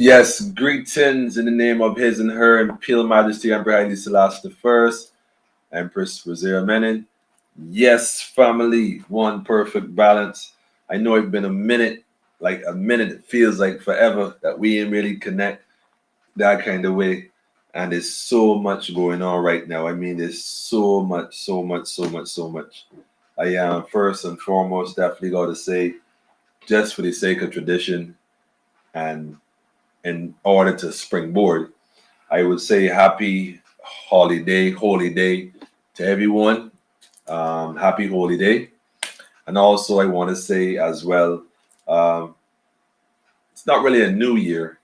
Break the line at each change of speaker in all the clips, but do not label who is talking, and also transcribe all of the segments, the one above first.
Yes, greetings in the name of His and Her Imperial Majesty Emperor Haile Selassie the First, Empress Rosera Menin. Yes, family, one perfect balance. I know it's been a minute, like a minute. It feels like forever that we ain't really connect that kind of way. And there's so much going on right now. I mean, there's so much, so much, so much, so much. I am first and foremost definitely got to say, just for the sake of tradition and in order to springboard, I would say happy holy day to everyone. Happy holy day. And also, I want to say as well, um, it's not really a new year.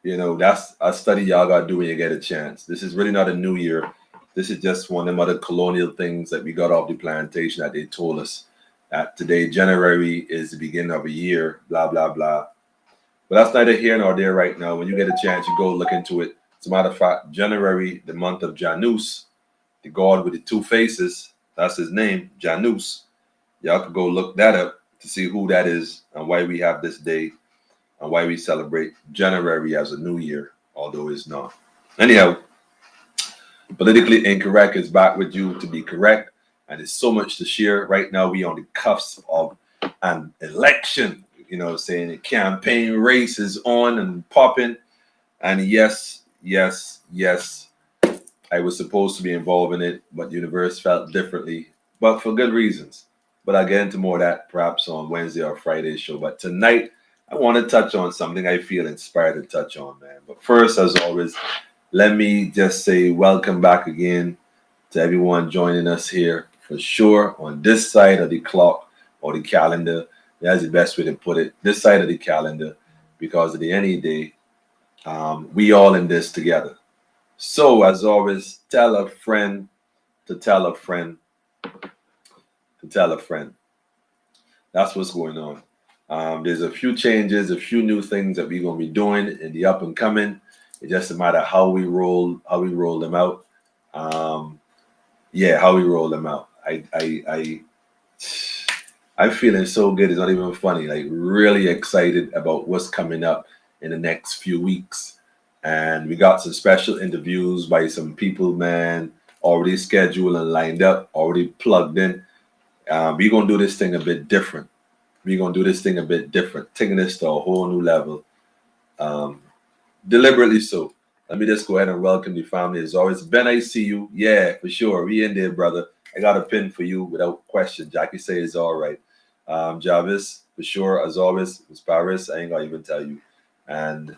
You know, that's a study y'all got to do when you get a chance. This is really not a new year. This is just one of them other colonial things that we got off the plantation that they told us that today, January, is the beginning of a year, blah, blah, blah. But that's neither here nor there right now. When you get a chance, you go look into it. As a matter of fact, January, the month of Janus, the god with the two faces, that's his name, Janus. Y'all could go look that up to see who that is and why we have this day and why we celebrate January as a new year, although it's not. Anyhow, politically incorrect is back with you to be correct. And there's so much to share. Right now, we on the cusp of an election. You know what I'm saying? The campaign race is on and popping. And yes, yes, yes, I was supposed to be involved in it, but the universe felt differently, but for good reasons. But I'll get into more of that perhaps on Wednesday or Friday's show. But tonight, I want to touch on something I feel inspired to touch on, man. But first, as always, let me just say welcome back again to everyone joining us here for sure on this side of the clock or the calendar. That's the best way to put it. This side of the calendar, because at the end of the day, we all in this together. So, as always, tell a friend to tell a friend to tell a friend. That's what's going on. There's a few changes, a few new things that we're gonna be doing in the up and coming. It's just a matter how we roll them out. Yeah, how we roll them out. I'm feeling so good. It's not even funny. Like really excited about what's coming up in the next few weeks. And we got some special interviews by some people, man, already scheduled and lined up, already plugged in. We're gonna do this thing a bit different. Taking this to a whole new level. Um, Deliberately so. Let me just go ahead and welcome the family as always. Ben, I see you. Yeah, for sure. We in there, brother. I got a pin for you without question. Jackie say it's all right. Jarvis, for sure, as always. Miss Paris, I ain't gonna even tell you. And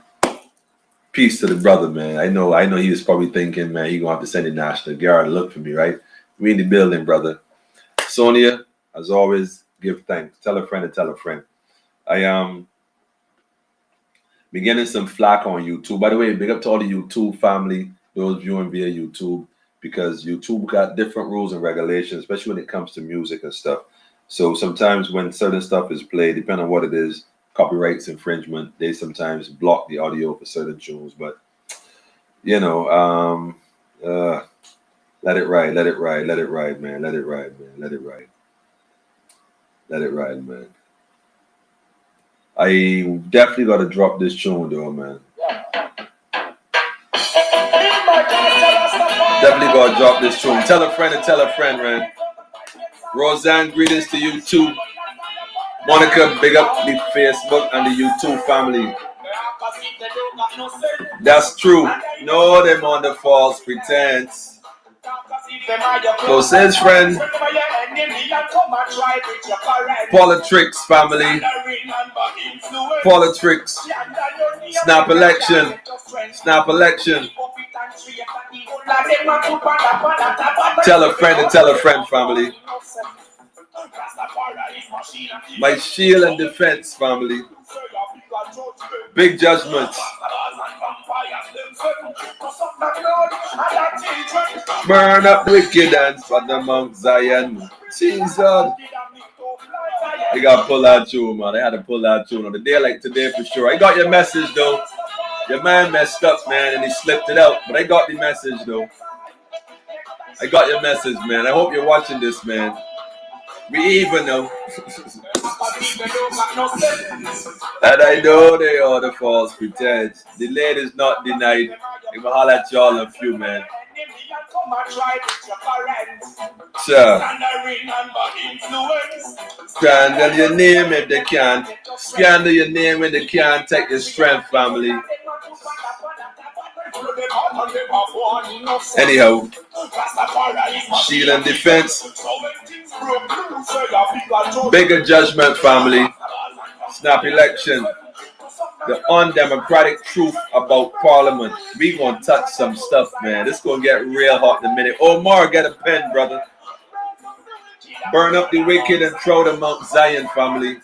peace to the brother, man. I know he was probably thinking, man, he gonna have to send the National Guard to look for me, right? We in the building, brother. Sonia, as always, give thanks. Tell a friend and tell a friend. I been getting some flack on YouTube. By the way, big up to all the YouTube family, those viewing via YouTube, because YouTube got different rules and regulations, especially when it comes to music and stuff. So sometimes when certain stuff is played, depending on what it is, copyrights infringement, they sometimes block the audio for certain tunes. But you know, let it ride, let it ride, let it ride, man, let it ride, man, let it ride, let it ride, man. I definitely got to drop this tune though, man. Definitely got to drop this tune. Tell a friend and tell a friend, man. Roseanne, greetings to you too. Monica, big up the Facebook and the YouTube family. That's true. No, them on the false pretense. So says friend, politics family, politics, snap election, snap election. Tell a friend and tell a friend family. My shield and defense family. Big judgments. Burn up wicked and for the Mount Zion. Jesus. They got to pull that tune, man. They had to pull that tune on a day like today for sure. I got your message though. Your man messed up, man, and he slipped it out. But I got the message though. I got your message, man. I hope you're watching this, man. We even know. And I know they are the false pretense. The lady is not denied. I'm gonna holler at y'all in a few, man. Sure. Scandal your name if they can't. Scandal your name when they can't take your strength, family. Anyhow, shield and defense. Bigger judgment, family. Snap election. The undemocratic truth about Parliament. We gonna touch some stuff, man. This gonna get real hot in a minute. Omar, get a pen, brother. Burn up the wicked and throw them Mount Zion, family.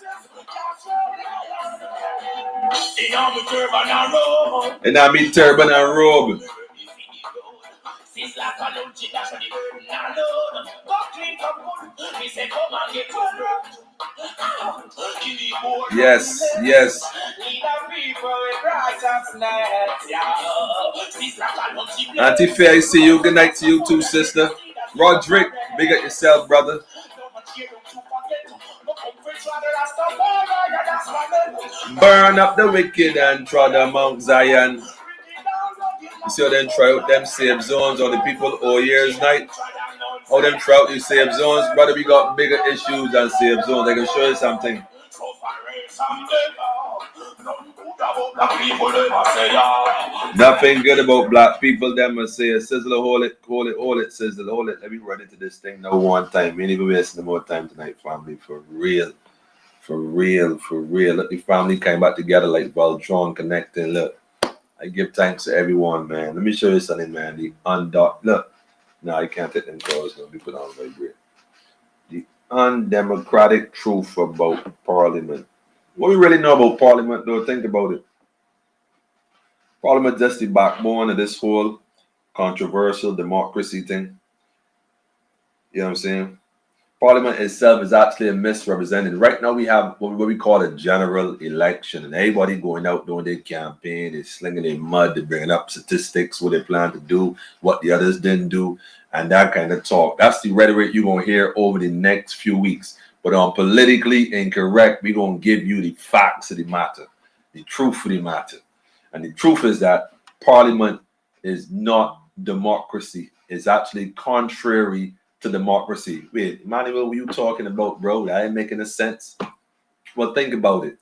And I mean turban and robe. Yes, yes. Auntie Faye, I see you. Good night to you too, sister. Roderick, big up yourself, brother. Burn up the wicked and trod on Mount Zion. You see how them try out them safe zones on the people all years night? How them try out these safe zones? Brother, we got bigger issues than safe zones. I can show you something. Nothing good about black people. Them must say, sizzle, hold it, hold it, hold it, sizzle, hold it. Let me run into this thing now one time. We ain't even wasting more time tonight, family. For real. For real, for real. Let the family came back together like Voltron connecting. Look, I give thanks to everyone, man. Let me show you something, man. The look. No, I can't take them calls. No, we put on vibrate. The undemocratic truth about Parliament. What we really know about Parliament, though, think about it. Parliament is just the backbone of this whole controversial democracy thing. You know what I'm saying? Parliament itself is actually a misrepresented. Right now we have what we call a general election, and everybody going out doing their campaign, they're slinging their mud, they're bringing up statistics, what they plan to do, what the others didn't do, and that kind of talk. That's the rhetoric you're going to hear over the next few weeks. But on politically incorrect, we're going to give you the facts of the matter, the truth of the matter. And the truth is that Parliament is not democracy. It's actually contrary to democracy. Wait, Emmanuel, what are you talking about, bro? That ain't making a sense. Well, think about it.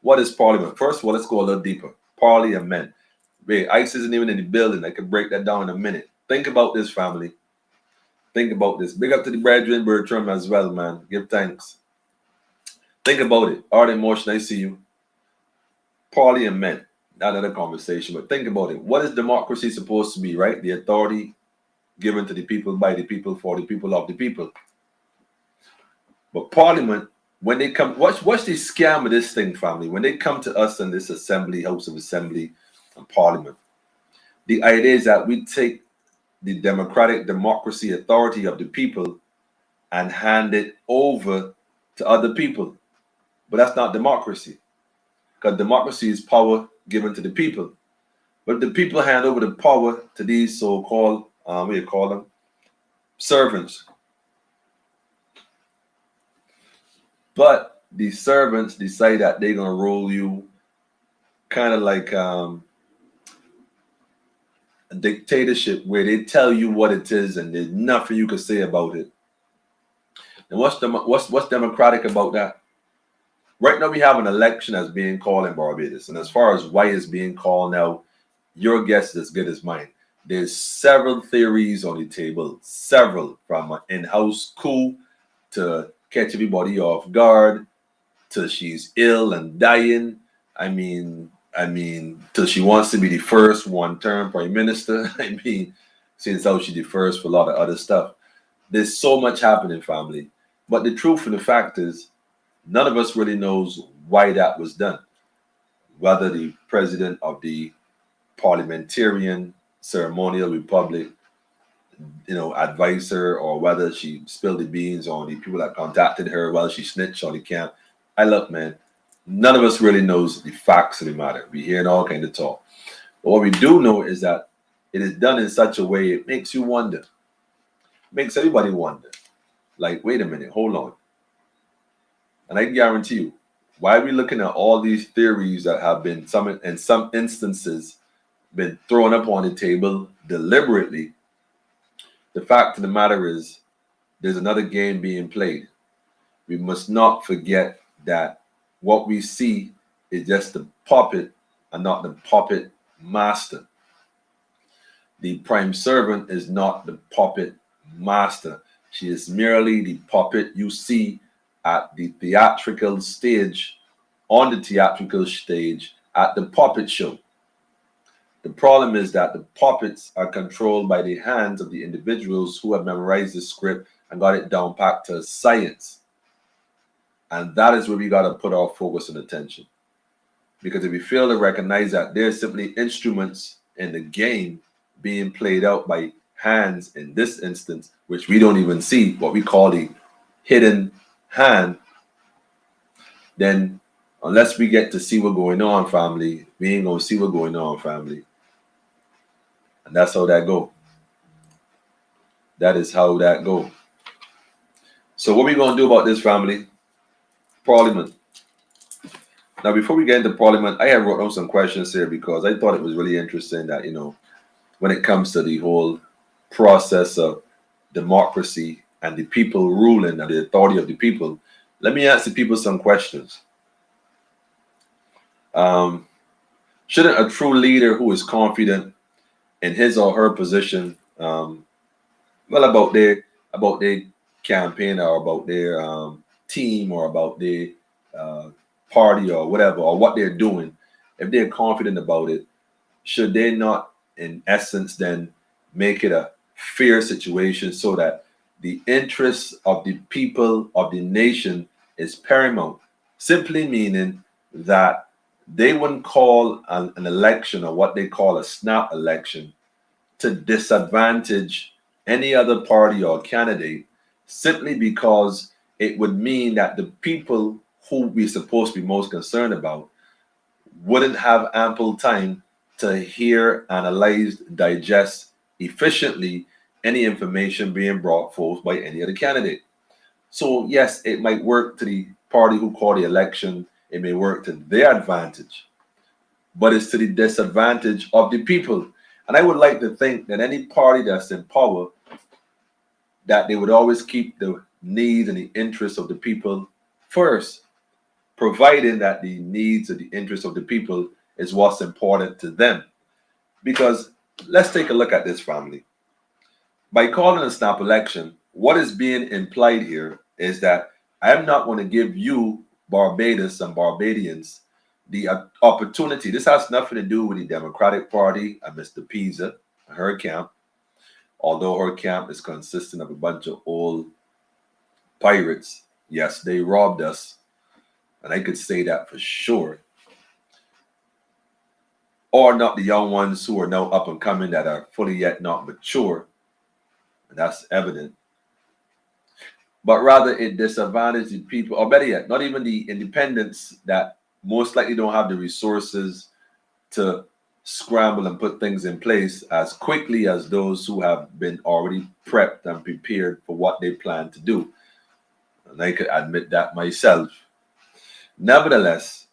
What is Parliament? First of all, let's go a little deeper. Parliament. Wait, ICE isn't even in the building. I could break that down in a minute. Think about this, family. Think about this. Big up to the brethren, Bertram, as well, man. Give thanks. Think about it. Art and Motion, I see you. Parliament. Not another conversation, but think about it. What is democracy supposed to be, right? The authority given to the people, by the people, for the people, of the people. But Parliament, when they come, watch the scam of this thing, family. When they come to us in this assembly, House of Assembly, and Parliament, the idea is that we take the democracy authority of the people and hand it over to other people. But that's not democracy, because democracy is power given to the people. But the people hand over the power to these so-called, what do you call them? Servants. But the servants decide that they're going to rule you kind of like a dictatorship, where they tell you what it is and there's nothing you can say about it. And what's democratic about that? Right now we have an election that's being called in Barbados. And as far as why it's being called now, your guess is as good as mine. There's several theories on the table, several, from an in-house coup to catch everybody off guard, till she's ill and dying. I mean, till she wants to be the first one-term prime minister. I mean, since how she defers for a lot of other stuff. There's so much happening, family. But the truth of the fact is, none of us really knows why that was done. Whether the president of the parliamentarian ceremonial republic, advised her, or whether she spilled the beans on the people that contacted her, whether she snitched on the camp. Look, man, none of us really knows the facts of the matter. We hear all kind of talk. But what we do know is that it is done in such a way it makes you wonder. It makes everybody wonder. Like, wait a minute, hold on. And I guarantee you, why are we looking at all these theories that have been some in some instances been thrown up on the table deliberately? The fact of the matter is there's another game being played. We must not forget that what we see is just the puppet and not the puppet master. The prime servant is not the puppet master. She is merely the puppet you see at the theatrical stage, on the theatrical stage, at the puppet show. The problem is that the puppets are controlled by the hands of the individuals who have memorized the script and got it down packed to science. And that is where we got to put our focus and attention. Because if we fail to recognize that they're simply instruments in the game being played out by hands in this instance, which we don't even see, what we call the hidden hand, then unless we get to see what's going on, family, we ain't gonna see what's going on, family. And that's how that go. That is how that go. So what we gonna do about this, family? Parliament. Now, before we get into Parliament, I have wrote down some questions here because I thought it was really interesting that, when it comes to the whole process of democracy and the people ruling and the authority of the people, let me ask the people some questions. Um, shouldn't a true leader who is confident in his or her position, well, about their campaign or about their team or about their uh, party or whatever or what they're doing, if they're confident about it, should they not, in essence, then make it a fair situation so that the interests of the people of the nation is paramount? Simply meaning that they wouldn't call an election or what they call a snap election to disadvantage any other party or candidate simply because it would mean that the people who we're supposed to be most concerned about wouldn't have ample time to hear, analyze, digest efficiently any information being brought forth by any other candidate. So, yes, it might work to the party who called the election, it may work to their advantage, but it's to the disadvantage of the people. And I would like to think that any party that's in power, that they would always keep the needs and the interests of the people first, providing that the needs and the interests of the people is what's important to them. Because let's take a look at this, family. By calling a snap election, what is being implied here is that I'm not going to give you, Barbados and Barbadians, the opportunity. This has nothing to do with the Democratic Party and Mr. Pisa and her camp, although her camp is consistent of a bunch of old pirates. Yes, they robbed us, and I could say that for sure. Or not the young ones who are now up and coming that are fully yet not mature, and that's evident. But rather it disadvantages the people, or better yet, not even the independents that most likely don't have the resources to scramble and put things in place as quickly as those who have been already prepped and prepared for what they plan to do. And I could admit that myself. Nevertheless,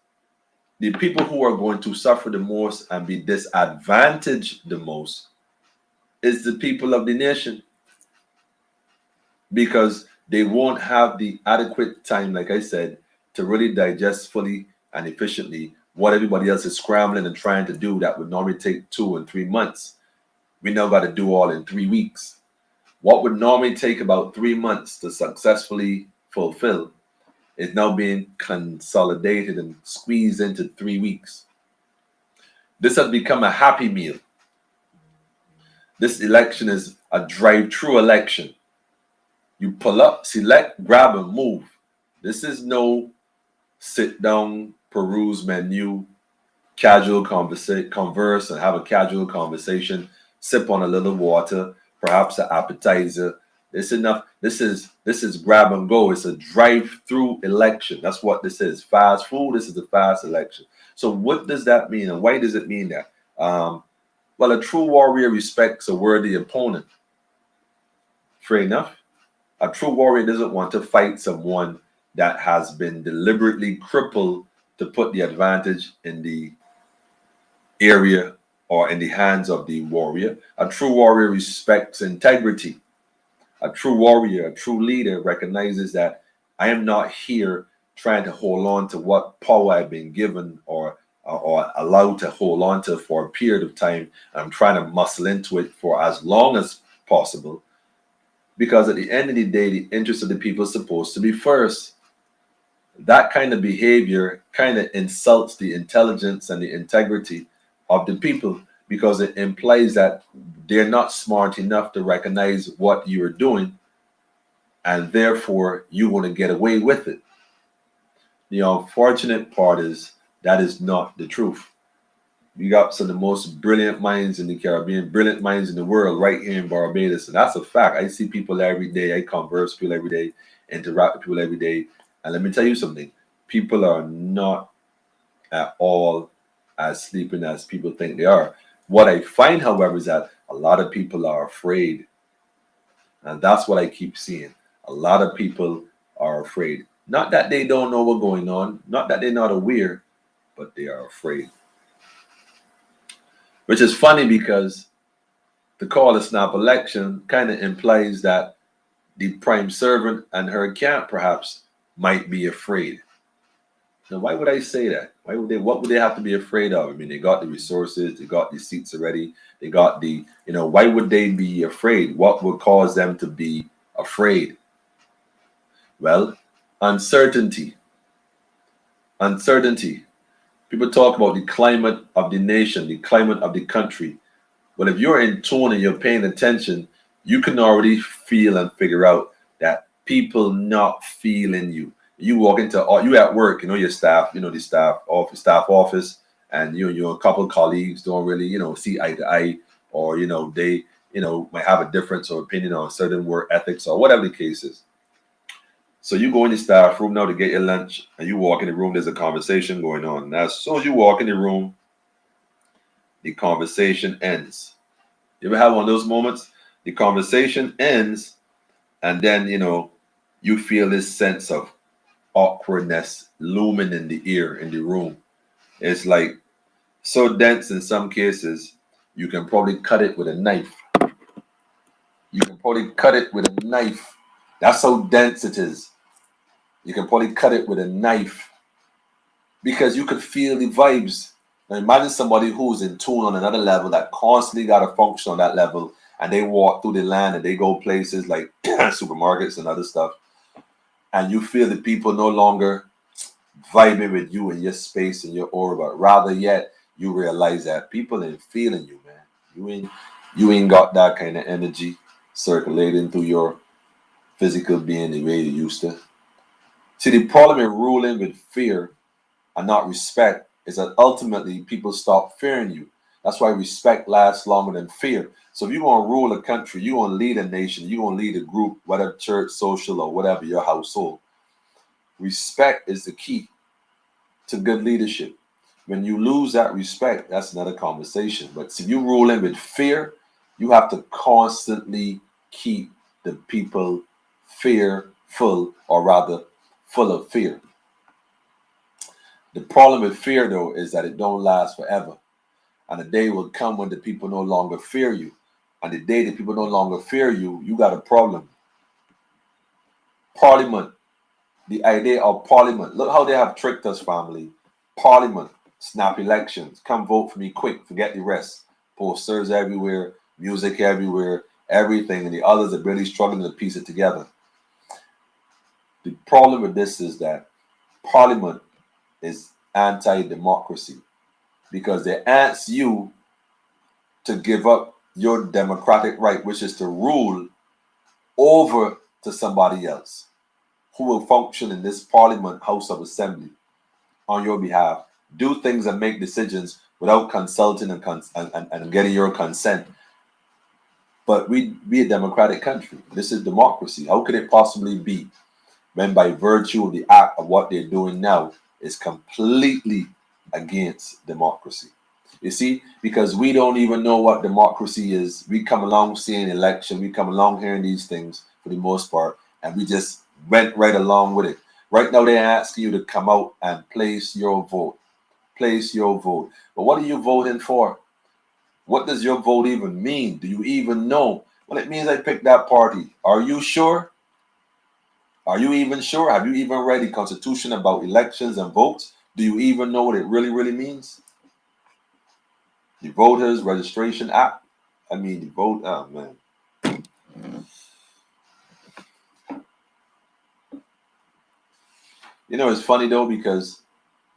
the people who are going to suffer the most and be disadvantaged the most is the people of the nation, because they won't have the adequate time, like I said, to really digest fully and efficiently what everybody else is scrambling and trying to do that would normally take 2 and 3 months. We now got to do all in 3 weeks. What would normally take about 3 months to successfully fulfill is now being consolidated and squeezed into 3 weeks. This has become a happy meal. This election is a drive-through election. You pull up, select, grab, and move. This is no sit down, peruse menu, casual converse, and have a casual conversation, sip on a little water, perhaps an appetizer. This enough. This is grab and go. It's a drive-through election. That's what this is. Fast food. This is a fast election. So what does that mean, and why does it mean that? Well, a true warrior respects a worthy opponent. Fair enough. A true warrior doesn't want to fight someone that has been deliberately crippled to put the advantage in the area or in the hands of the warrior. A true warrior respects integrity. A true warrior, a true leader recognizes that I am not here trying to hold on to what power I've been given or allowed to hold on to for a period of time. I'm trying to muscle into it for as long as possible because at the end of the day, the interest of the people is supposed to be first. That kind of behavior kind of insults the intelligence and the integrity of the people because it implies that they're not smart enough to recognize what you're doing and therefore you want to get away with it. The unfortunate part is that is not the truth. You got some of the most brilliant minds in the Caribbean, brilliant minds in the world right here in Barbados. And that's a fact. I see people every day. I converse with people every day, interact with people every day. And let me tell you something. People are not at all as sleeping as people think they are. What I find, however, is that a lot of people are afraid. And that's what I keep seeing. A lot of people are afraid. Not that they don't know what's going on, not that they're not aware, but they are afraid. Which is funny because the call to snap election kind of implies that the prime servant and her camp perhaps might be afraid. Now, why would I say that? Why would they? What would they have to be afraid of? I mean, they got the resources, they got the seats already, they got the, why would they be afraid? What would cause them to be afraid? Well, uncertainty. Uncertainty. People talk about the climate of the nation, the climate of the country. Well, if you're in tune and you're paying attention, you can already feel and figure out that people not feeling you. You walk into you at work, your staff, the staff office, and a couple of colleagues don't really, see eye to eye, or they, might have a difference or opinion on certain work ethics or whatever the case is. So you go in the staff room now to get your lunch, and you walk in the room. There's a conversation going on. And as soon as you walk in the room, the conversation ends. You ever have one of those moments? The conversation ends, and then you feel this sense of awkwardness looming in the ear in the room. It's like so dense in some cases, you can probably cut it with a knife. You can probably cut it with a knife. That's how dense it is. You can probably cut it with a knife because you could feel the vibes. Now imagine somebody who's in tune on another level that constantly got to function on that level, and they walk through the land and they go places like supermarkets and other stuff, and you feel the people no longer vibing with you in your space and your aura, but rather yet you realize that people ain't feeling you, man. You ain't got that kind of energy circulating through your physical being the way you used to. See, the problem in ruling with fear and not respect is that ultimately people stop fearing you. That's why respect lasts longer than fear. So if you're going to rule a country, you're going to lead a nation, you're going to lead a group, whether church, social, or whatever, your household, respect is the key to good leadership. When you lose that respect, that's another conversation. But if you rule in with fear, you have to constantly keep the people fearful, or rather full of fear. The problem with fear, though, is that it don't last forever. And the day will come when the people no longer fear you. And the day that people no longer fear you, you got a problem. Parliament. The idea of parliament. Look how they have tricked us, family. Parliament. Snap elections. Come vote for me quick. Forget the rest. Posters everywhere. Music everywhere. Everything. And the others are really struggling to piece it together. The problem with this is that parliament is anti-democracy because they ask you to give up your democratic right, which is to rule, over to somebody else who will function in this parliament, house of assembly, on your behalf, do things and make decisions without consulting and getting your consent. But we a democratic country. This is democracy. How could it possibly be when by virtue of the act of what they're doing now is completely against democracy? You see, because we don't even know what democracy is. We come along seeing election, we come along hearing these things for the most part, and we just went right along with it. Right now, they're asking you to come out and place your vote. Place your vote. But what are you voting for? What does your vote even mean? Do you even know? Well, it means I picked that party. Are you sure? Are you even sure? Have you even read the Constitution about elections and votes? Do you even know what it really, really means? The Voters Registration Act. I mean, the vote. Oh, man. You know, it's funny though, because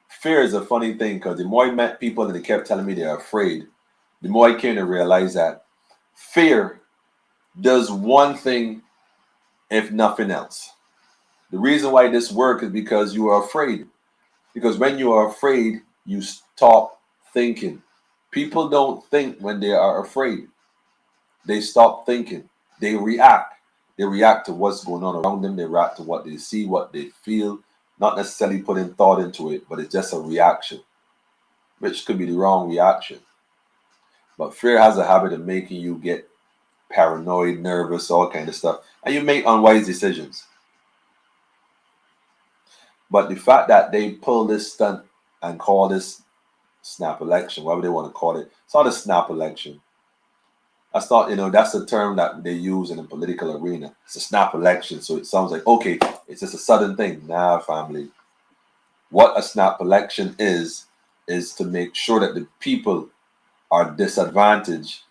fear is a funny thing. Because the more I met people and they kept telling me they're afraid, the more I came to realize that fear does one thing, if nothing else. The reason why this works is because you are afraid. Because when you are afraid, you stop thinking. People don't think when they are afraid. They stop thinking. They react. They react to what's going on around them. They react to what they see, what they feel, not necessarily putting thought into it, but it's just a reaction, which could be the wrong reaction. But fear has a habit of making you get paranoid, nervous, all kind of stuff, and you make unwise decisions. But the fact that they pull this stunt and call this snap election, whatever they want to call it, it's not a snap election. That's not, that's a term that they use in the political arena. It's a snap election. So it sounds like, okay, it's just a sudden thing. Nah, family. What a snap election is to make sure that the people are disadvantaged,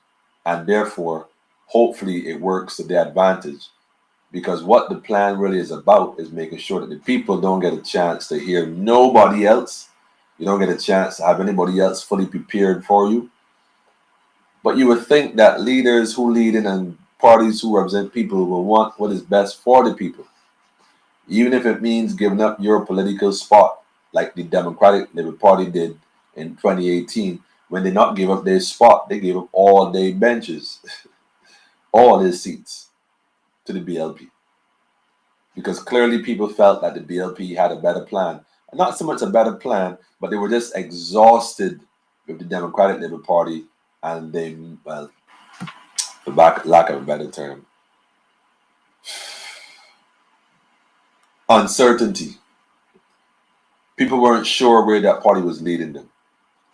and therefore, hopefully, it works to their advantage. Because what the plan really is about is making sure that the people don't get a chance to hear nobody else. You don't get a chance to have anybody else fully prepared for you. But you would think that leaders who lead in and parties who represent people will want what is best for the people, even if it means giving up your political spot, like the Democratic Labour Party did in 2018. When they not gave up their spot, they gave up all their benches, all their seats to the BLP. Because clearly people felt that the BLP had a better plan. And not so much a better plan, but they were just exhausted with the Democratic Labour Party, and they, well, for lack of a better term, uncertainty. People weren't sure where that party was leading them,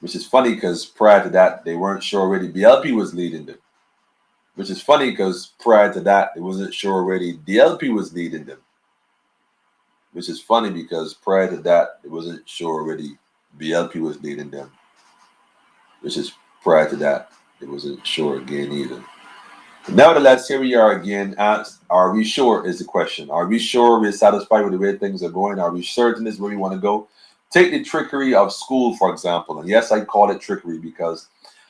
which is funny because prior to that, they weren't sure where the BLP was leading them, which is funny because prior to that, they wasn't sure where the DLP was leading them, which is funny because prior to that, they wasn't sure where the BLP was leading them, which is prior to that, they wasn't sure again either. Nevertheless, here we are again. Asked, are we sure is the question. Are we sure we're satisfied with the way things are going? Are we certain this is where we want to go? Take the trickery of school, for example. And yes, I call it trickery because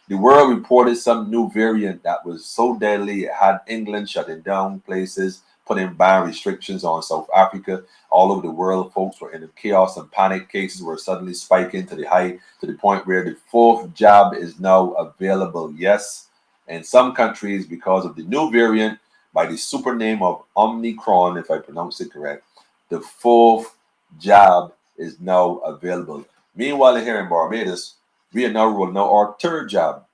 the world reported some new variant that was so deadly it had England shutting down places, putting ban restrictions on South Africa. All over the world, folks were in a chaos and panic. Cases were suddenly spiking to the point where the fourth jab is now available. Yes, in some countries, because of the new variant by the super name of Omicron, if I pronounce it correct, the fourth jab is now available. Meanwhile, here in Barbados, we are now rolling out our third jab.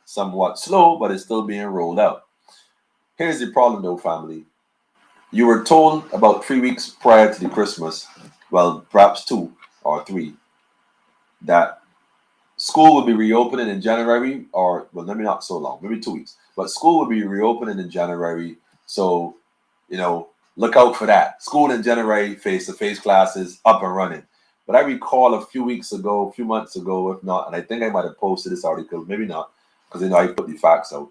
Somewhat slow, but it's still being rolled out. Here's the problem, though, family. You were told about 3 weeks prior to the Christmas, well, perhaps 2 or 3, that school will be reopening in January, or, well, maybe not so long, maybe 2 weeks, but school will be reopening in January. So, look out for that. School in January, face-to-face classes up and running. But I recall a few months ago, if not, and I think I might have posted this article, maybe not, because I put the facts out,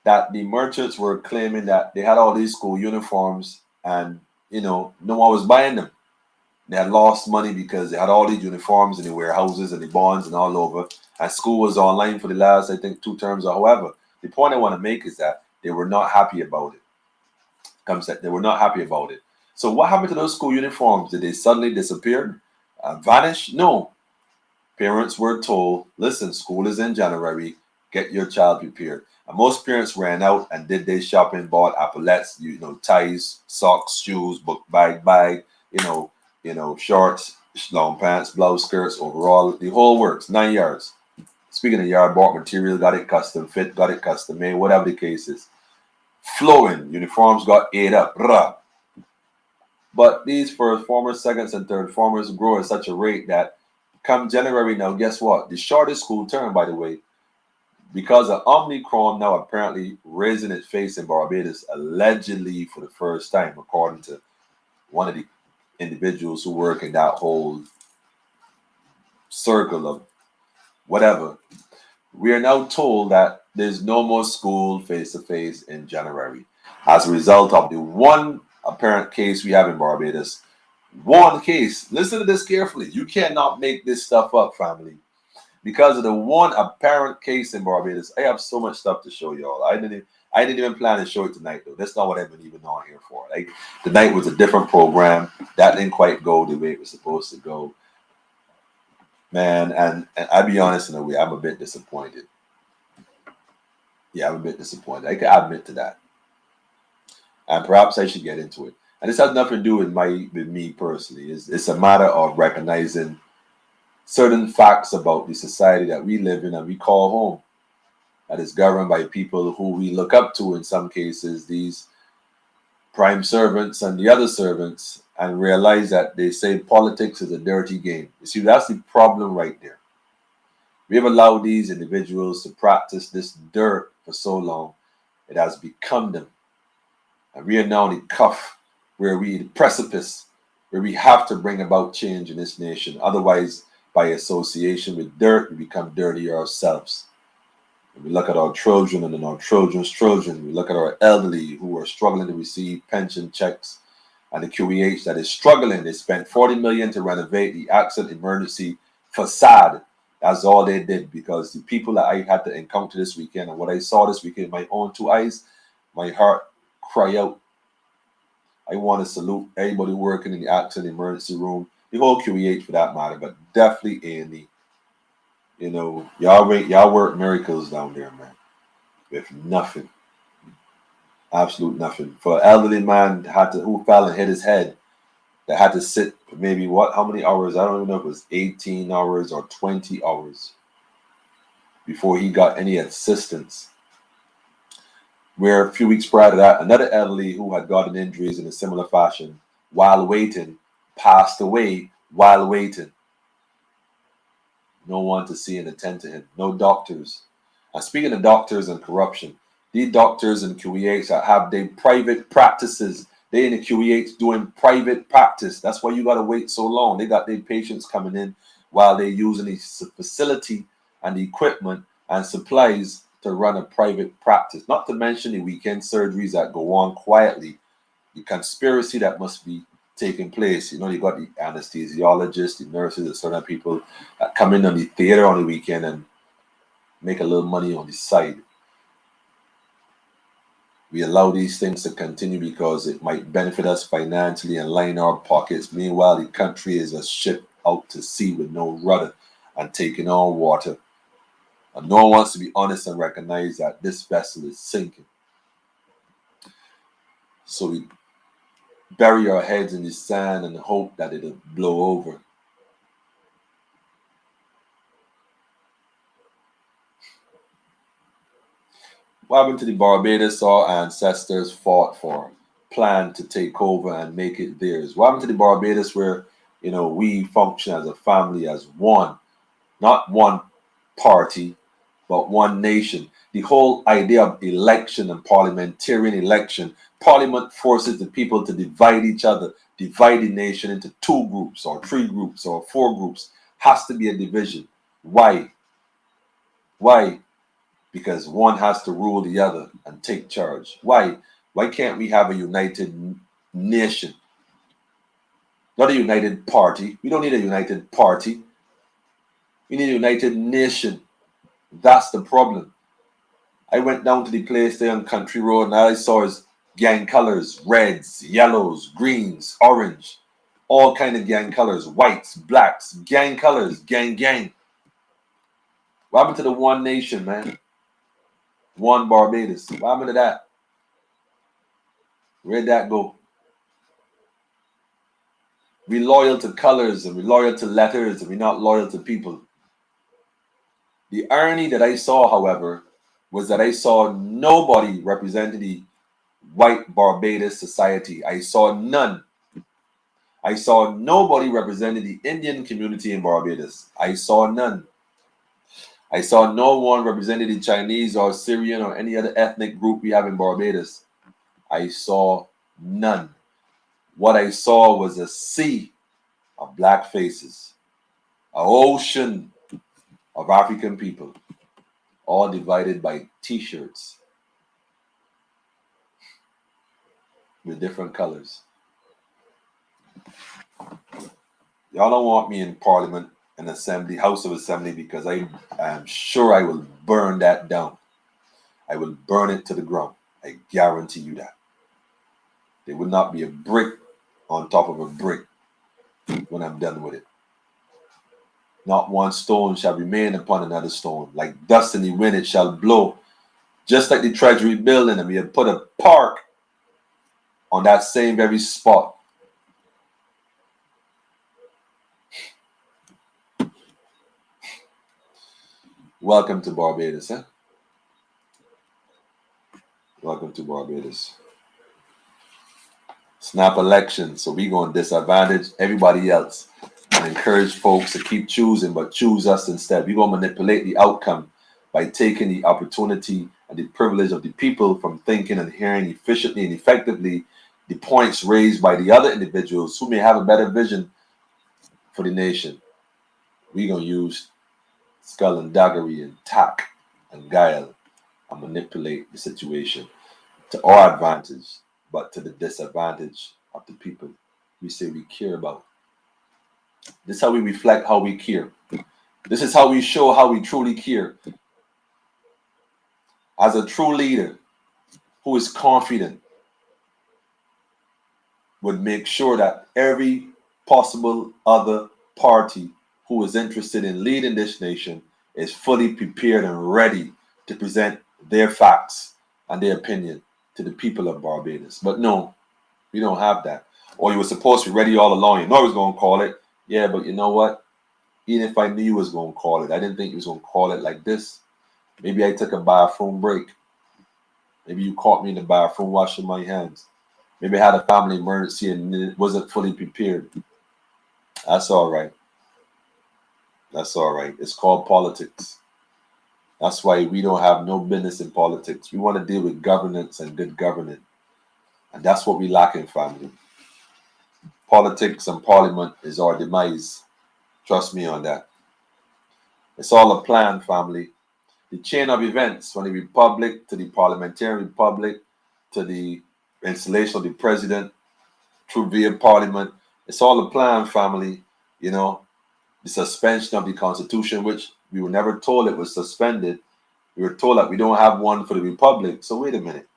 that the merchants were claiming that they had all these school uniforms and, no one was buying them. They had lost money because they had all these uniforms in the warehouses and the bonds and all over. And school was online for the last, I think, 2 terms or however. The point I want to make is that they were not happy about it. They were not happy about it. So what happened to those school uniforms? Did they suddenly disappear? Vanish? No. Parents were told, listen, school is in January. Get your child prepared. And most parents ran out and did their shopping, bought epaulets, ties, socks, shoes, book bag, shorts, long pants, blouse, skirts, overall, the whole works, 9 yards. Speaking of yard, bought material, got it custom fit, got it custom made, whatever the case is. Flowing, uniforms got ate up. Rah. But these first formers, seconds, and third formers grow at such a rate that come January now, guess what? The shortest school term, by the way, because of Omicron now apparently raising its face in Barbados, allegedly for the first time, according to one of the individuals who work in that whole circle of whatever. We are now told that there's no more school face to face in January as a result of the one apparent case we have in Barbados. One case. Listen to this carefully. You cannot make this stuff up, family. Because of the one apparent case in Barbados, I have so much stuff to show y'all. I didn't even plan to show it tonight though. That's not what I've been even on here for. Like tonight was a different program that didn't quite go the way it was supposed to go, man. And I'll be honest in a way, I'm a bit disappointed. Yeah, I'm a bit disappointed. I can admit to that, and perhaps I should get into it. And this has nothing to do with me personally. It's a matter of recognizing certain facts about the society that we live in and we call home, that is governed by people who we look up to in some cases, these prime servants and the other servants, and realize that they say politics is a dirty game. You see, that's the problem right there. We have allowed these individuals to practice this dirt for so long, it has become them. And we are now on the cuff, the precipice, where we have to bring about change in this nation. Otherwise, by association with dirt, we become dirty ourselves. And we look at our children and then our children's children. We look at our elderly who are struggling to receive pension checks, and the QEH that is struggling. They spent $40 million to renovate the accident emergency facade. That's all they did, because the people that I had to encounter this weekend and what I saw this weekend with my own two eyes, my heart cry out. I want to salute everybody working in the accident emergency room, the whole QEH for that matter, but definitely A&E. You know, y'all work miracles down there, man, with nothing, absolute nothing. For an elderly man who fell and hit his head, that had to sit maybe how many hours? I don't even know if it was 18 hours or 20 hours before he got any assistance. Where a few weeks prior to that, another elderly who had gotten injuries in a similar fashion while waiting passed away while waiting. No one to see and attend to him. No doctors. And speaking of doctors and corruption, these doctors in QEH that have their private practices. They in the QEH doing private practice. That's why you got to wait so long. They got their patients coming in while they're using the facility and the equipment and supplies to run a private practice. Not to mention the weekend surgeries that go on quietly. The conspiracy that must be taking place. You know, you got the anesthesiologists, the nurses, and certain people that come in on the theater on the weekend and make a little money on the side. We allow these things to continue because it might benefit us financially and line our pockets. Meanwhile, the country is a ship out to sea with no rudder and taking on water. And no one wants to be honest and recognize that this vessel is sinking. So we bury our heads in the sand and hope that it'll blow over. What happened to the Barbados our ancestors fought for, planned to take over and make it theirs? What happened to the Barbados where, we function as a family, as one, not one party, but one nation? The whole idea of election and parliamentarian election, parliament forces the people to divide each other, divide the nation into two groups or three groups or four groups. Has to be a division. Why? Why? Because one has to rule the other and take charge. Why? Why can't we have a united nation? Not a united party. We don't need a united party. We need a united nation. That's the problem. I went down to the place there on Country Road and all I saw is gang colors, reds, yellows, greens, orange, all kind of gang colors, whites, blacks, gang colors, gang. What happened to the one nation, man? One Barbados. What happened to that? Where'd that go? We loyal to colors and we loyal to letters and we're not loyal to people. The irony that I saw, however, was that I saw nobody representing the white Barbados society. I saw none. I saw nobody representing the Indian community in Barbados. I saw none. I saw no one representing the Chinese or Syrian or any other ethnic group we have in Barbados. I saw none. What I saw was a sea of black faces, an ocean of African people, all divided by t-shirts with different colors. Y'all don't want me in Parliament and Assembly, House of Assembly, because I am sure I will burn that down. I will burn it to the ground. I guarantee you that. There will not be a brick on top of a brick when I'm done with it. Not one stone shall remain upon another stone. Like dust in the wind, it shall blow. Just like the Treasury building, and we have put a park on that same very spot. Welcome to Barbados, huh? Welcome to Barbados. Snap election, so we gonna disadvantage everybody else and encourage folks to keep choosing, but choose us instead. We gonna manipulate the outcome by taking the opportunity and the privilege of the people from thinking and hearing efficiently and effectively the points raised by the other individuals who may have a better vision for the nation. We gonna use skull and daggery and tact and guile and manipulate the situation to our advantage, but to the disadvantage of the people we say we care about. This is how we reflect how we care. This is how we show how we truly care. As a true leader who is confident would make sure that every possible other party who is interested in leading this nation is fully prepared and ready to present their facts and their opinion to the people of Barbados. But no, we don't have that. Or you were supposed to be ready all along. You know he was going to call it. Yeah, but you know what? Even if I knew he was going to call it, I didn't think he was going to call it like this. Maybe I took a bathroom break. Maybe you caught me in the bathroom washing my hands. Maybe I had a family emergency and it wasn't fully prepared. That's all right. That's all right. It's called politics. That's why we don't have no business in politics. We want to deal with governance and good governance. And that's what we lack in family. Politics and parliament is our demise. Trust me on that. It's all a plan, family. The chain of events from the republic to the parliamentary republic to the installation of the president through via parliament. It's all a plan, family. You know, the suspension of the constitution, which we were never told it was suspended. We were told that we don't have one for the republic. So wait a minute.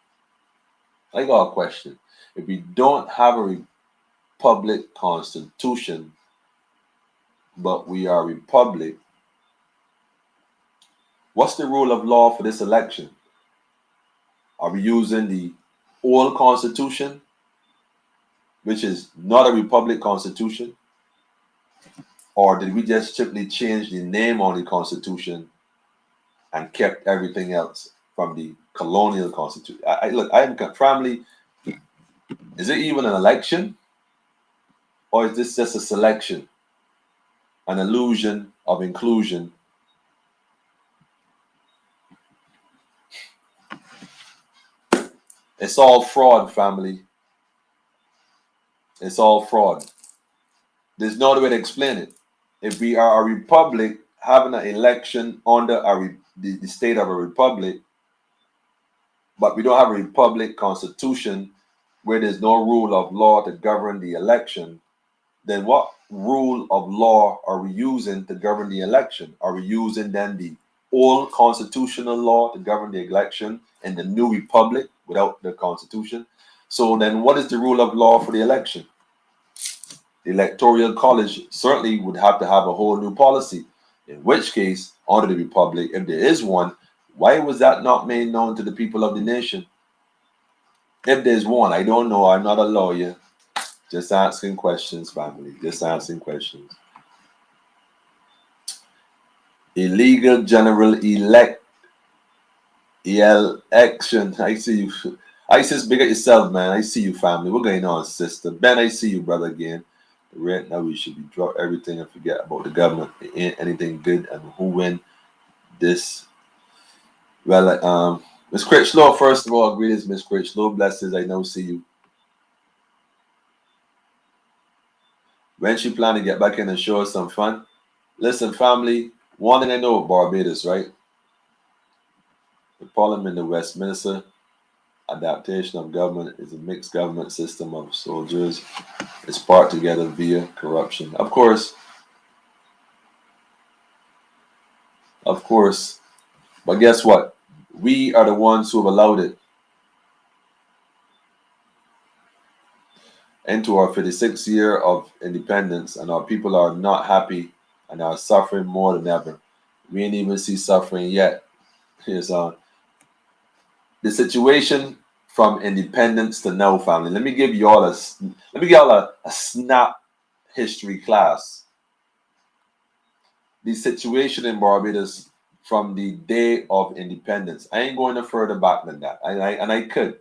I got a question. If we don't have a republic constitution, but we are a republic, what's the rule of law for this election? Are we using the old constitution, which is not a republic constitution? Or did we just simply change the name on the constitution and kept everything else from the colonial constitution? Look, I am family. Is it even an election? Or is this just a selection? An illusion of inclusion? It's all fraud, family. It's all fraud. There's no other way to explain it. If we are a republic having an election under the state of a republic, but we don't have a republic constitution where there's no rule of law to govern the election, then what rule of law are we using to govern the election? Are we using then the old constitutional law to govern the election in the new republic without the constitution? So then what is the rule of law for the election? The electoral college certainly would have to have a whole new policy, in which case, under the republic, if there is one, why was that not made known to the people of the nation? If there's one, I don't know. I'm not a lawyer. Just asking questions, family. Just asking questions. Illegal general election. I see you. ISIS, big at yourself, man. I see you, family. What's going on, sister? Ben, I see you, brother, again. Right now, we should be drop everything and forget about the government. It ain't anything good, and who win this? Well, Miss Critchlow, first of all, greetings, Miss Critchlow. Blessings, I know see you. When she plan to get back in and show us some fun? Listen, family, one thing I know about Barbados, right? The Parliament in Westminster, adaptation of government is a mixed government system of soldiers. It's part together via corruption. Of course. But guess what? We are the ones who have allowed it into our 56th year of independence, and our people are not happy and are suffering more than ever. We ain't even see suffering yet. Here's the situation from independence to now, family. Let me give y'all a snap history class. The situation in Barbados from the day of independence. I ain't going no further back than that. And I could.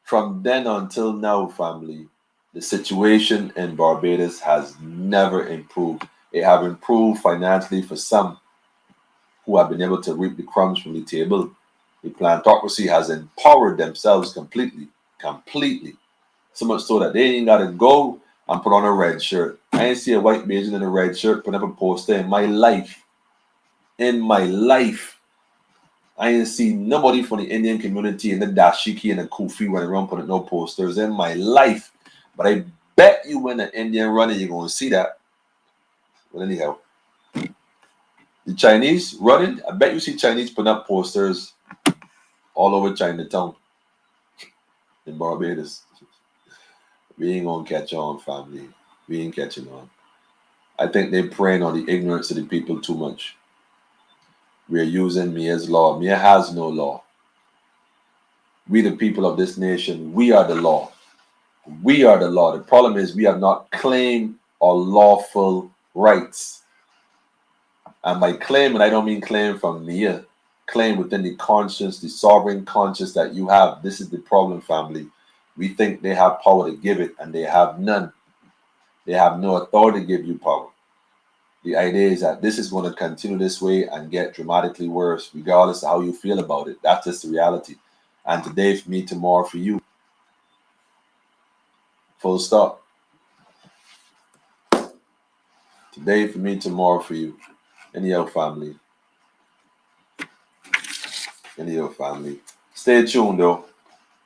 From then until now, family, the situation in Barbados has never improved. It have improved financially for some who have been able to reap the crumbs from the table. The plantocracy has empowered themselves completely, completely. So much so that they ain't got to go and put on a red shirt. I ain't see a white Bajan in a red shirt put up a poster in my life. In my life, I ain't seen nobody from the Indian community in the dashiki and the kufi running around putting no posters in my life. But I bet you when an Indian running, you're going to see that. Well, anyhow, the Chinese running, I bet you see Chinese putting up posters all over Chinatown in Barbados. We ain't going to catch on, family. We ain't catching on. I think they're preying on the ignorance of the people too much. We're using Mia's law. Mia has no law. We, the people of this nation, we are the law. We are the law. The problem is we have not claimed our lawful rights. And by claiming, I don't mean claim from Mia. Claim within the conscience, the sovereign conscience that you have. This is the problem, family. We think they have power to give it, and they have none. They have no authority to give you power. The idea is that this is going to continue this way and get dramatically worse, regardless of how you feel about it. That's just the reality. And today for me, tomorrow for you. Full stop. Today for me, tomorrow for you. Anyhow, family. Stay tuned though.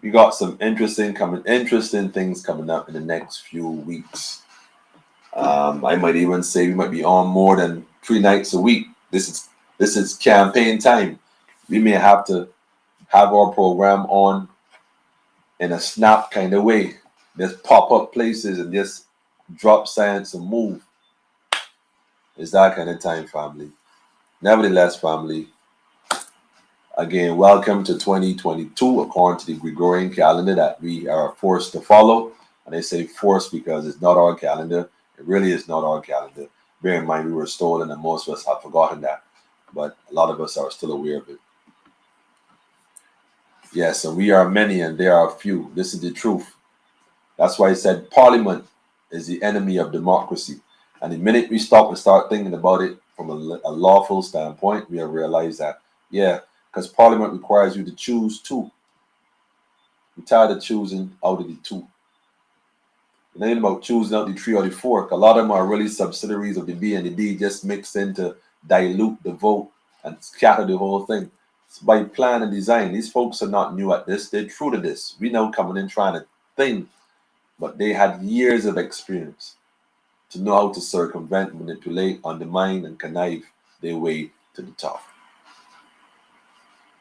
We got some interesting things coming up in the next few weeks. I might even say we might be on more than 3 nights a week. This is campaign time. We may have to have our program on in a snap kind of way. Just pop up places and just drop science and move. It's that kind of time, family. Nevertheless, family, again, welcome to 2022 according to the Gregorian calendar that we are forced to follow. And I say forced because it's not our calendar. It really is not our calendar. Bear in mind, we were stolen and most of us have forgotten that. But a lot of us are still aware of it. Yes, and we are many and there are few. This is the truth. That's why I said Parliament is the enemy of democracy. And the minute we stop and start thinking about it from a lawful standpoint, we have realized that, yeah, because Parliament requires you to choose two. I'm tired of choosing out of the two. It ain't about choosing out the three or the four. A lot of them are really subsidiaries of the B and the D, just mixed in to dilute the vote and scatter the whole thing. It's by plan and design. These folks are not new at this. They're true to this. We now coming in trying to think, but they had years of experience to know how to circumvent, manipulate, undermine, and connive their way to the top.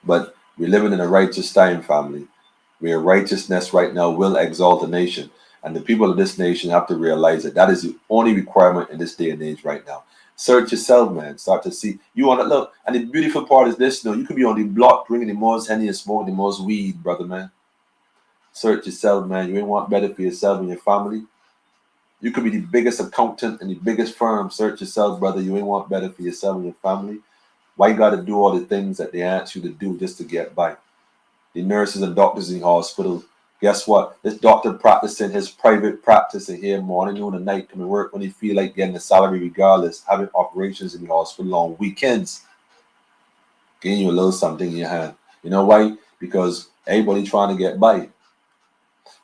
But we're living in a righteous time, family, where righteousness right now will exalt a nation. And the people of this nation have to realize that that is the only requirement in this day and age right now. Search yourself, man. Start to see. You want to look. And the beautiful part is this, you could be on the block drinking the most Henny and smoking the most weed, brother, man. Search yourself, man. You ain't want better for yourself and your family. You could be the biggest accountant in the biggest firm. Search yourself, brother. You ain't want better for yourself and your family. Why you got to do all the things that they ask you to do just to get by? The nurses and doctors in the hospital Guess what? This doctor practicing his private practice in here morning, noon, and night, coming to work when he feel like getting a salary regardless, having operations in the hospital on weekends, getting you a little something in your hand. You know why? Because everybody trying to get by.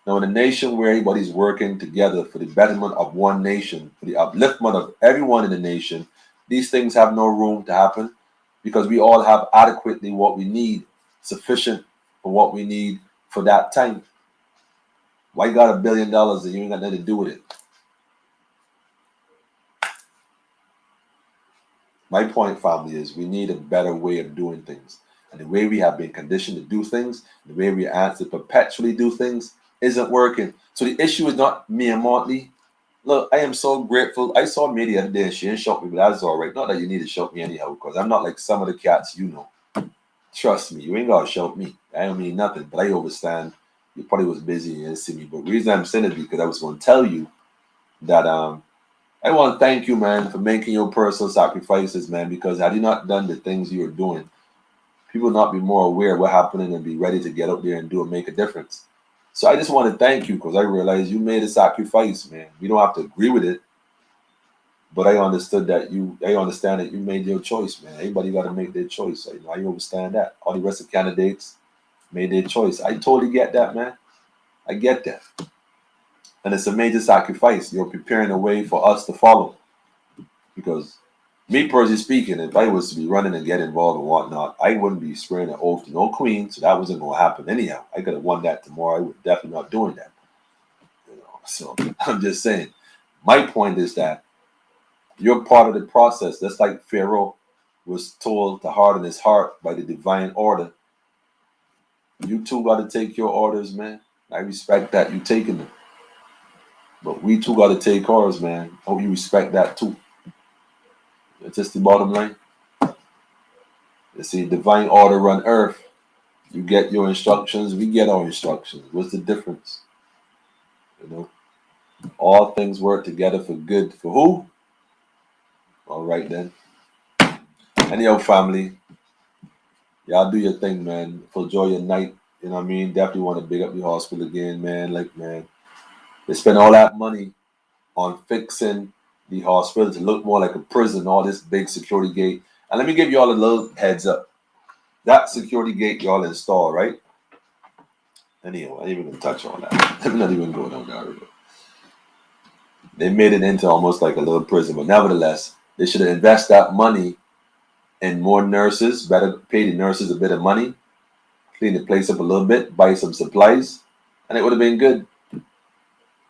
Now, in a nation where everybody's working together for the betterment of one nation, for the upliftment of everyone in the nation, these things have no room to happen because we all have adequately what we need, sufficient for what we need for that time. Why you got $1 billion and you ain't got nothing to do with it? My point, family, is we need a better way of doing things. And the way we have been conditioned to do things, the way we are to perpetually do things, isn't working. So the issue is not me and Motley. Look, I am so grateful. I saw me the other day and she didn't shout me, but that's all right. Not that you need to shout me anyhow, because I'm not like some of the cats you know. Trust me, you ain't got to shout me. I don't mean nothing, but I understand. You probably was busy and you didn't see me. But the reason I'm saying it is because I was going to tell you that I want to thank you, man, for making your personal sacrifices, man, because had you not done the things you were doing, people would not be more aware of what's happening and be ready to get up there and do and make a difference. So I just want to thank you because I realized you made a sacrifice, man. We don't have to agree with it, but I understand that you made your choice, man. Everybody got to make their choice. I understand that. All the rest of the candidates made their choice. I totally get that, man. I get that. And it's a major sacrifice. You're preparing a way for us to follow. Because me personally speaking, if I was to be running and get involved and whatnot, I wouldn't be swearing an oath to no queen, so that wasn't going to happen anyhow. I could have won that tomorrow. I would definitely not doing that. So I'm just saying. My point is that you're part of the process. That's like Pharaoh was told to harden his heart by the divine order. You too got to take your orders, man. I respect that you taking them. But we too got to take ours, man. Hope you respect that too. It's just the bottom line. You see, divine order run earth. You get your instructions, we get our instructions. What's the difference? You know, all things work together for good. For who? All right then. Anyhow, family, y'all do your thing, man. Enjoy your night. You know what I mean? Definitely want to big up the hospital again, man. Like, man, they spend all that money on fixing the hospital to look more like a prison, all this big security gate. And let me give you all a little heads up. That security gate y'all install, right? Anyway, I didn't even touch on that. I'm not even going on that road. They made it into almost like a little prison, but nevertheless, they should have invested that money in more nurses, better pay the nurses a bit of money, clean the place up a little bit, buy some supplies, and it would have been good.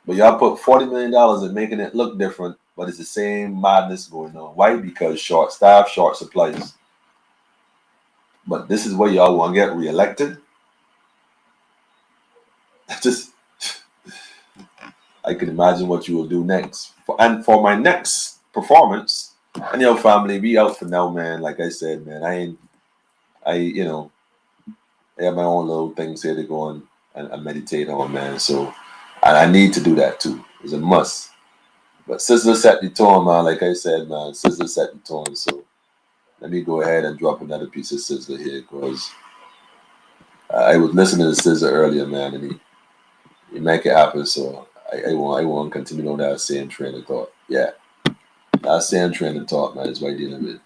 But y'all put $40 million in making it look different, but it's the same madness going on. Why? Because short staff, short supplies. But this is where y'all want to get reelected. Just, I can imagine what you will do next. And for my next performance, and your family, be out for now, man. Like I said, man, I have my own little things here to go on and meditate on, man. So, and I need to do that too. It's a must. But Sizzler set the tone, man. Like I said, man, Sizzler set the tone. So let me go ahead and drop another piece of Sizzler here because I was listening to Sizzler earlier, man, and he make it happen. So I want to continue on that same train of thought. Yeah, that same train of thought, man, is what I'm dealing with.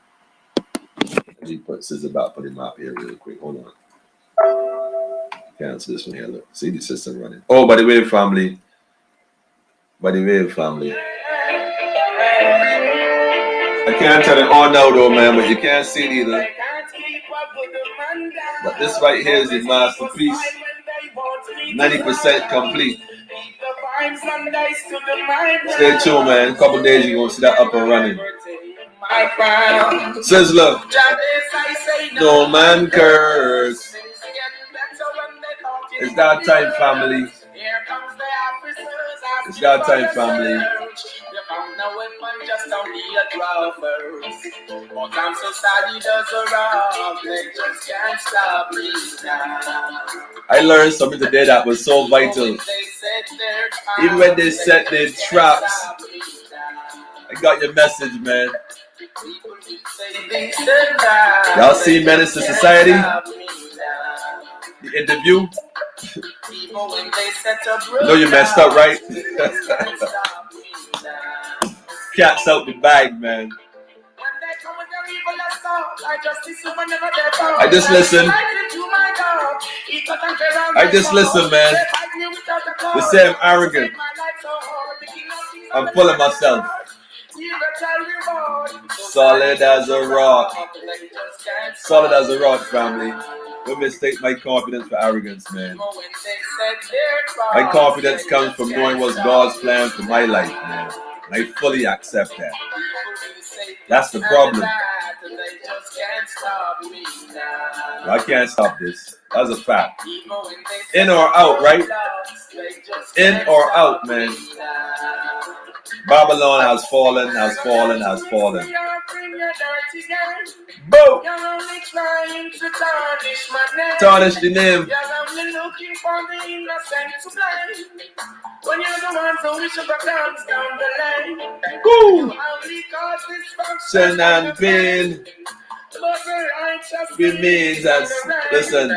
Let me put Sizzler back on the map here real quick. Hold on. Cancel this one here. Look, see the system running. Oh, by the way, family. I can't turn it on now though, man, but you can't see it either. But this right here is the masterpiece. 90% complete. Stay tuned, man. A couple days you're gonna see that up and running. Sizzler. No man curse. It's that time, family. It's that time, family. I learned something today that was so vital. Even when they set their traps, I got your message, man. Y'all see Menace to Society? The interview. No, you messed up, right? Cats out the bag, man. I just listen. I just listen, man. The same arrogant. I'm full of myself. Solid as a rock. Solid as a rock, family. Don't mistake my confidence for arrogance, man. My confidence comes from knowing what's God's plan for my life, man. And I fully accept that. That's the problem. I can't stop this. That's a fact. In or out, right? In or out, man. Babylon has fallen, has fallen, has fallen. Boom! Tarnish the name. Woo! Sin and pain remains as, listen,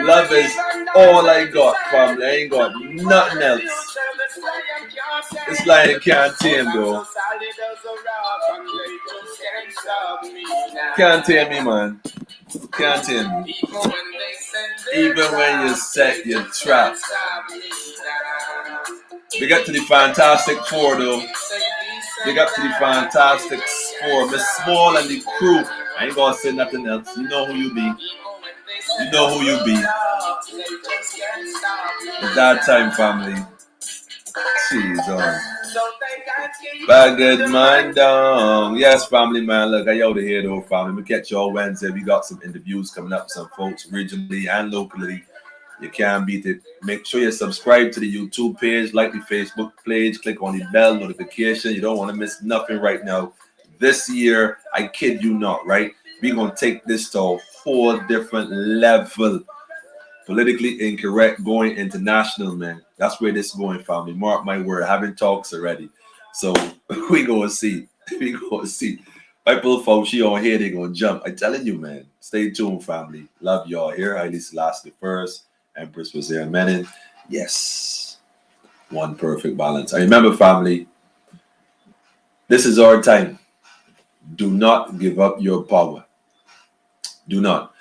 love is all I got, family. I ain't got nothing else. This lion can't tame, though. Can't tame me, man. Can't tame me. Even when you set your trap. We got to the Fantastic Four, though. Big up to the Fantastic Four, Miss Small and the crew. I ain't gonna say nothing else. You know who you be. You know who you be. It's that time, family. Jeez, Bagged mind down. Yes, family, man. Look, I out of here, though, family. We catch y'all Wednesday. We got some interviews coming up, some folks regionally and locally. You can't beat it. Make sure you subscribe to the YouTube page, like the Facebook page, click on the bell notification. You don't want to miss nothing right now. This year, I kid you not, right? We're going to take this to a whole different level. Politically incorrect, going international, man. That's where this is going, family. Mark my word. Having talks already. So we going to see. We going to see. People folks, she on here, they going to jump. I'm telling you, man. Stay tuned, family. Love y'all. Here, Haile Selassie the First. Empress was there, Menin. Yes. One perfect balance. And remember, family, this is our time. Do not give up your power. Do not.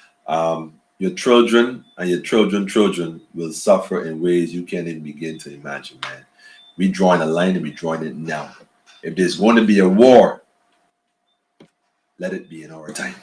Your children and your children will suffer in ways you can't even begin to imagine, man. We drawing a line and we drawing it now. If there's going to be a war, let it be in our time.